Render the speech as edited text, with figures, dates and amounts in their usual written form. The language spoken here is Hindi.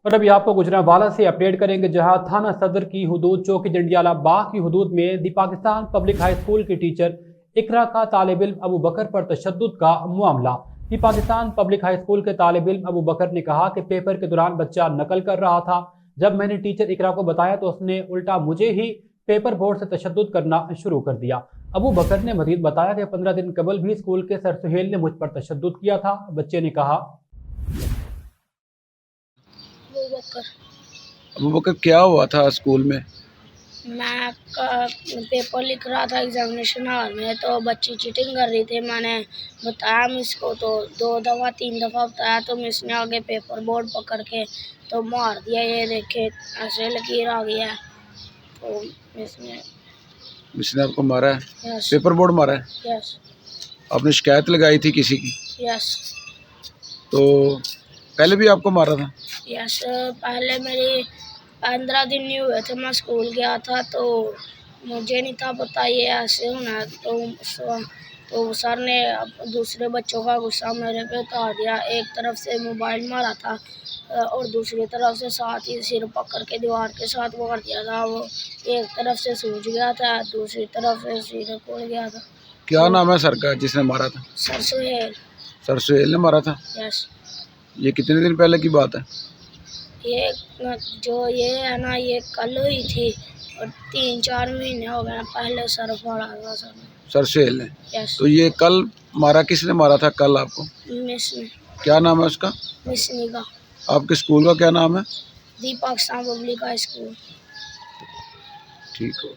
और अभी आपको गुजरांवाला से अपडेट करेंगे, जहां थाना सदर की हुदूद चौकी जंडियाला बाग की हुदूद में दी पाकिस्तान पब्लिक हाई स्कूल की टीचर इकरा का तालिब इल्म अबू बकर पर तशद्दुद का मामला। दी पाकिस्तान पब्लिक हाई स्कूल के तालिब इल्म अबू बकर ने कहा कि पेपर के दौरान बच्चा नकल कर रहा था। जब मैंने टीचर इकरा को बताया तो उसने उल्टा मुझे ही पेपर बोर्ड से तशद्दुद करना शुरू कर दिया। अबू बकर ने मजीद बताया कि 15 दिन कबल भी स्कूल के सर सुहेल ने मुझ पर तशद्दुद किया था। बच्चे ने कहा, अबू बकर क्या हुआ था स्कूल में? मैं पेपर लिख रहा था एग्जामिनेशन हॉल में, तो बच्ची चीटिंग कर रही थी। मैंने बताया मिस को, तो 2 दफ़ा 3 दफ़ा बताया, तो मिस ने आगे पेपर बोर्ड पकड़ के तो मार दिया। ये देखे ऐसे लकीर आ गया है, तो मिस ने आपको मारा है? यस पेपर बोर्ड मारा है? यस आपने शिकायत लगाई थी किसी की? यस तो पहले भी आपको मारा था? यस पहले मेरी 15 दिन नहीं हुए थे, मैं स्कूल गया था, तो मुझे नहीं था पता ये ऐसे होना है। तो सर ने दूसरे बच्चों का गुस्सा मेरे पे उतार दिया। एक तरफ से मोबाइल मारा था और दूसरी तरफ से साथ ही सिर पकड़ के दीवार के साथ मार दिया था। वो एक तरफ से सूज गया था, दूसरी तरफ से सिर फोड़ गया था। क्या नाम है सर का जिसने मारा था? सर सुहेल। सर सुहेल ने मारा था? यस। ये कितने दिन पहले की बात है? ये जो ये है ना, ये कल हुई थी और 3-4 महीने हो गए पहले सर फोड़ा था सर ने। सर सुहेल ने? यस। तो ये कल मारा, किसने मारा था कल आपको? मिस ने। क्या नाम है उसका? मिस निका। आपके स्कूल का क्या नाम है? दी पाकिस्तान पब्लिक हाई स्कूल। ठीक हो।